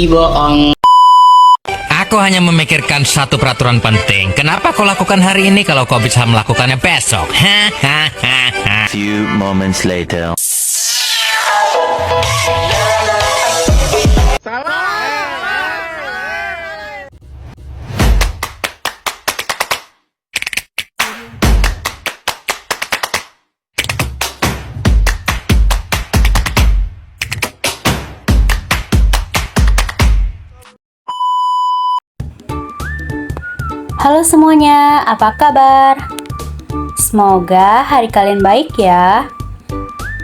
bohong. Aku hanya memikirkan satu peraturan penting. Kenapa kau lakukan hari ini kalau kau bisa melakukannya besok? Few moments later. Halo semuanya, apa kabar? Semoga hari kalian baik ya.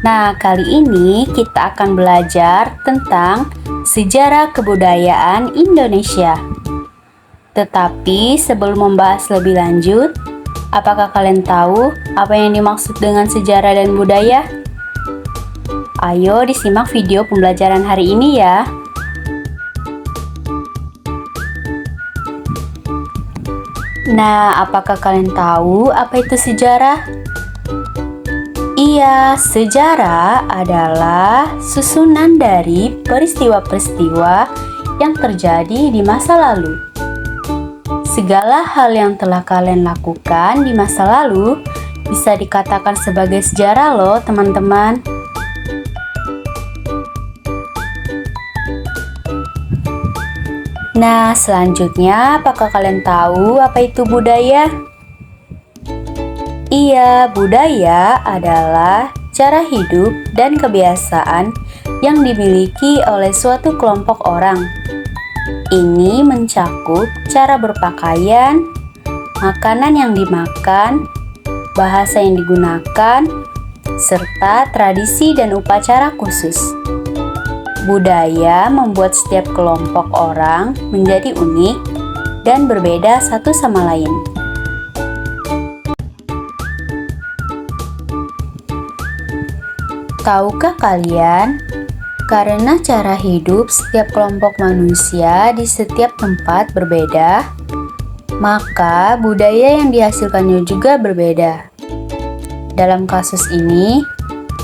Nah, kali ini kita akan belajar tentang sejarah kebudayaan Indonesia. Tetapi sebelum membahas lebih lanjut, apakah kalian tahu apa yang dimaksud dengan sejarah dan budaya? Ayo disimak video pembelajaran hari ini ya. Nah, apakah kalian tahu apa itu sejarah? Iya, sejarah adalah susunan dari peristiwa-peristiwa yang terjadi di masa lalu. Segala hal yang telah kalian lakukan di masa lalu bisa dikatakan sebagai sejarah loh, teman-teman. Nah, selanjutnya, apakah kalian tahu apa itu budaya? Iya, budaya adalah cara hidup dan kebiasaan yang dimiliki oleh suatu kelompok orang. Ini mencakup cara berpakaian, makanan yang dimakan, bahasa yang digunakan, serta tradisi dan upacara khusus. Budaya membuat setiap kelompok orang menjadi unik dan berbeda satu sama lain. Tahukah kalian, karena cara hidup setiap kelompok manusia di setiap tempat berbeda, maka budaya yang dihasilkannya juga berbeda. Dalam kasus ini,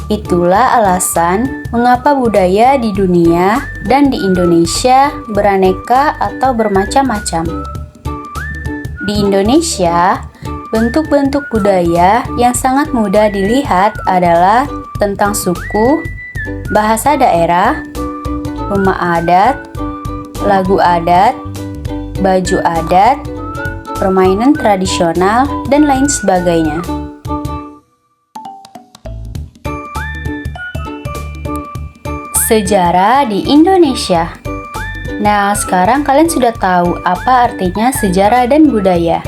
itulah alasan mengapa budaya di dunia dan di Indonesia beraneka atau bermacam-macam. Di Indonesia, bentuk-bentuk budaya yang sangat mudah dilihat adalah tentang suku, bahasa daerah, rumah adat, lagu adat, baju adat, permainan tradisional, dan lain sebagainya. Sejarah di Indonesia. Nah, sekarang kalian sudah tahu apa artinya sejarah dan budaya.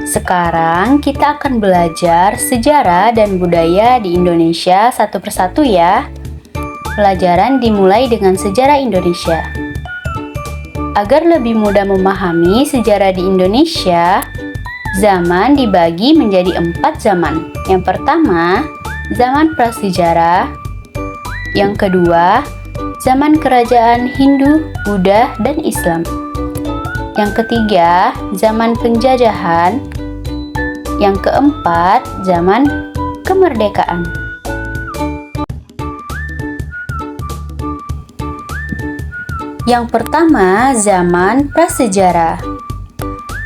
Sekarang kita akan belajar sejarah dan budaya di Indonesia satu persatu ya. Pelajaran dimulai dengan sejarah Indonesia. Agar lebih mudah memahami sejarah di Indonesia, zaman dibagi menjadi 4 zaman. Yang pertama, zaman prasejarah. Yang kedua, zaman kerajaan Hindu, Buddha, dan Islam. Yang ketiga, zaman penjajahan. Yang keempat, zaman kemerdekaan. Yang pertama, zaman prasejarah.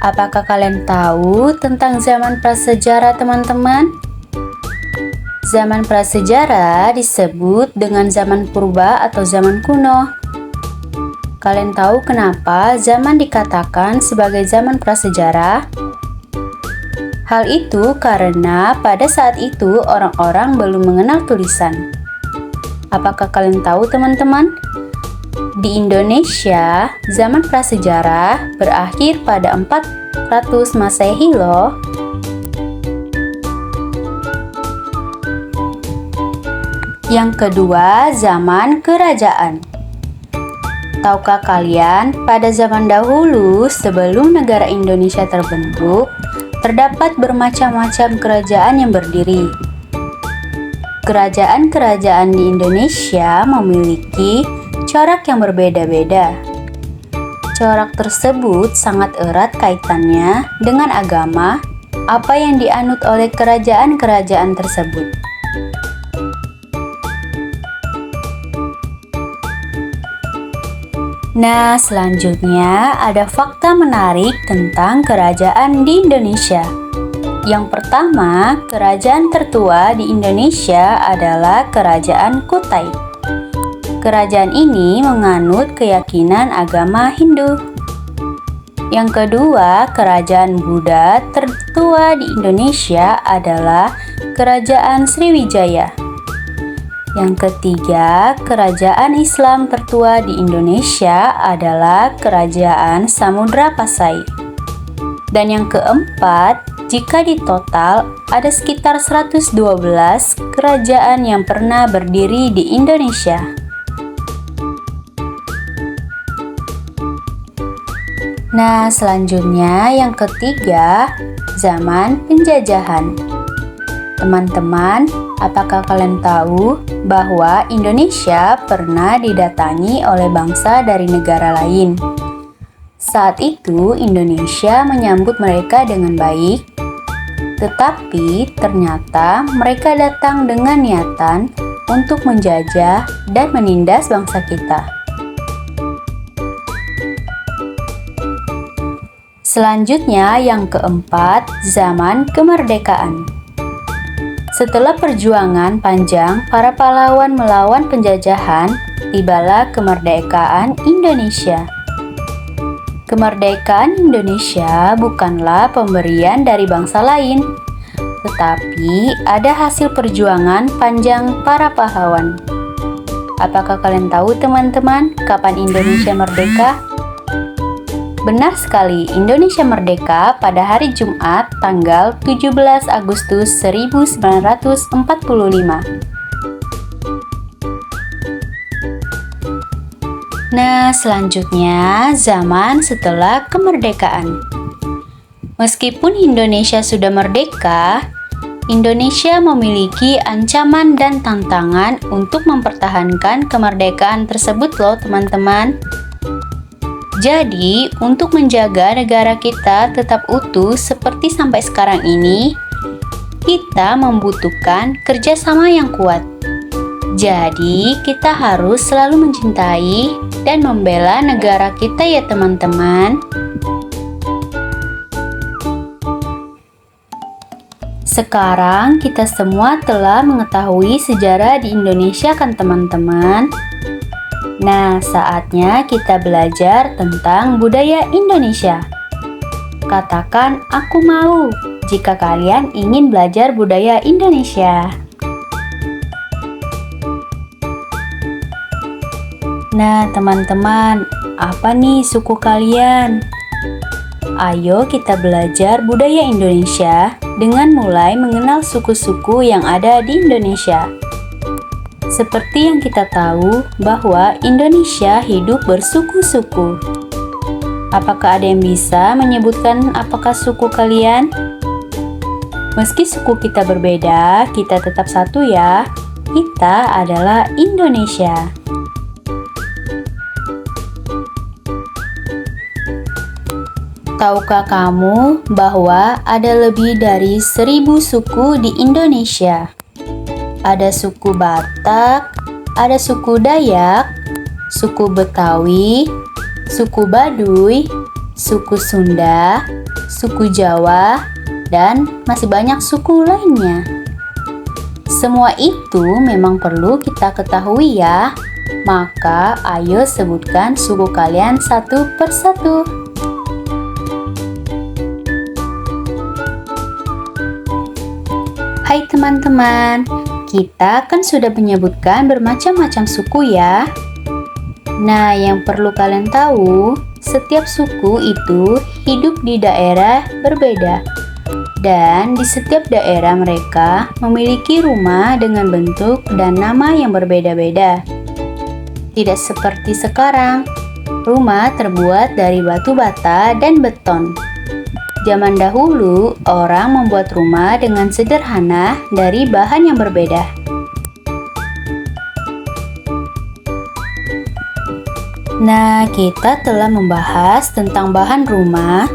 Apakah kalian tahu tentang zaman prasejarah, teman-teman? Zaman prasejarah disebut dengan zaman purba atau zaman kuno. Kalian tahu kenapa zaman dikatakan sebagai zaman prasejarah? Hal itu karena pada saat itu orang-orang belum mengenal tulisan. Apakah kalian tahu, teman-teman? Di Indonesia, zaman prasejarah berakhir pada 400 Masehi loh. Yang kedua, zaman kerajaan. Tahukah kalian, pada zaman dahulu sebelum negara Indonesia terbentuk, terdapat bermacam-macam kerajaan yang berdiri. Kerajaan-kerajaan di Indonesia memiliki corak yang berbeda-beda. Corak tersebut sangat erat kaitannya dengan agama, apa yang dianut oleh kerajaan-kerajaan tersebut. Nah, selanjutnya ada fakta menarik tentang kerajaan di Indonesia. Yang pertama, kerajaan tertua di Indonesia adalah Kerajaan Kutai. Kerajaan ini menganut keyakinan agama Hindu. Yang kedua, kerajaan Buddha tertua di Indonesia adalah Kerajaan Sriwijaya. Yang ketiga, kerajaan Islam tertua di Indonesia adalah Kerajaan Samudra Pasai. Dan yang keempat, jika ditotal ada sekitar 112 kerajaan yang pernah berdiri di Indonesia. Nah, selanjutnya yang ketiga, zaman penjajahan. Teman-teman, apakah kalian tahu bahwa Indonesia pernah didatangi oleh bangsa dari negara lain? Saat itu, Indonesia menyambut mereka dengan baik, tetapi ternyata mereka datang dengan niatan untuk menjajah dan menindas bangsa kita. Selanjutnya, yang keempat, zaman kemerdekaan. Setelah perjuangan panjang para pahlawan melawan penjajahan, tibalah kemerdekaan Indonesia. Kemerdekaan Indonesia bukanlah pemberian dari bangsa lain, tetapi ada hasil perjuangan panjang para pahlawan. Apakah kalian tahu, teman-teman, kapan Indonesia merdeka? Benar sekali, Indonesia merdeka pada hari Jumat tanggal 17 Agustus 1945. Nah, selanjutnya zaman setelah kemerdekaan. Meskipun Indonesia sudah merdeka, Indonesia memiliki ancaman dan tantangan untuk mempertahankan kemerdekaan tersebut loh, teman-teman. Jadi, untuk menjaga negara kita tetap utuh seperti sampai sekarang ini, kita membutuhkan kerjasama yang kuat. Jadi, kita harus selalu mencintai dan membela negara kita ya teman-teman. Sekarang kita semua telah mengetahui sejarah di Indonesia kan teman-teman? Nah, saatnya kita belajar tentang budaya Indonesia. Katakan "aku mau" jika kalian ingin belajar budaya Indonesia. Nah, teman-teman, apa nih suku kalian? Ayo kita belajar budaya Indonesia dengan mulai mengenal suku-suku yang ada di Indonesia. Seperti yang kita tahu bahwa Indonesia hidup bersuku-suku. Apakah ada yang bisa menyebutkan apakah suku kalian? Meski suku kita berbeda, kita tetap satu ya. Kita adalah Indonesia. Tahukah kamu bahwa ada lebih dari 1000 suku di Indonesia? Ada suku Batak, ada suku Dayak, suku Betawi, suku Baduy, suku Sunda, suku Jawa, dan masih banyak suku lainnya. Semua itu memang perlu kita ketahui ya. Maka ayo sebutkan suku kalian satu persatu. Hai teman-teman, kita kan sudah menyebutkan bermacam-macam suku ya. Nah, yang perlu kalian tahu, setiap suku itu hidup di daerah berbeda. Dan di setiap daerah mereka memiliki rumah dengan bentuk dan nama yang berbeda-beda. Tidak seperti sekarang, rumah terbuat dari batu bata dan beton. Zaman dahulu, orang membuat rumah dengan sederhana dari bahan yang berbeda. Nah, kita telah membahas tentang bahan rumah.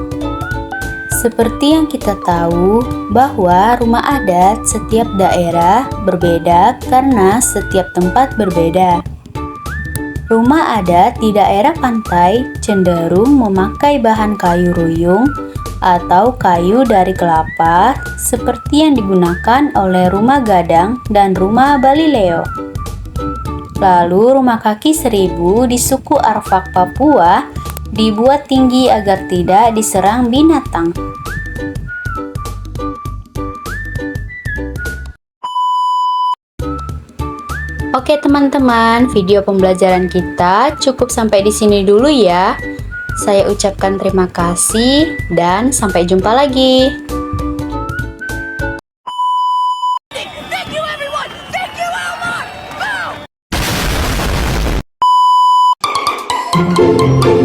Seperti yang kita tahu bahwa rumah adat setiap daerah berbeda karena setiap tempat berbeda. Rumah adat di daerah pantai cenderung memakai bahan kayu ruyung atau kayu dari kelapa seperti yang digunakan oleh rumah gadang dan rumah Balileo. Lalu rumah kaki seribu di suku Arfak, Papua dibuat tinggi agar tidak diserang binatang. Oke teman-teman, video pembelajaran kita cukup sampai di sini dulu ya. Saya ucapkan terima kasih dan sampai jumpa lagi. Thank you, everyone! Thank you, Elmore! Boom!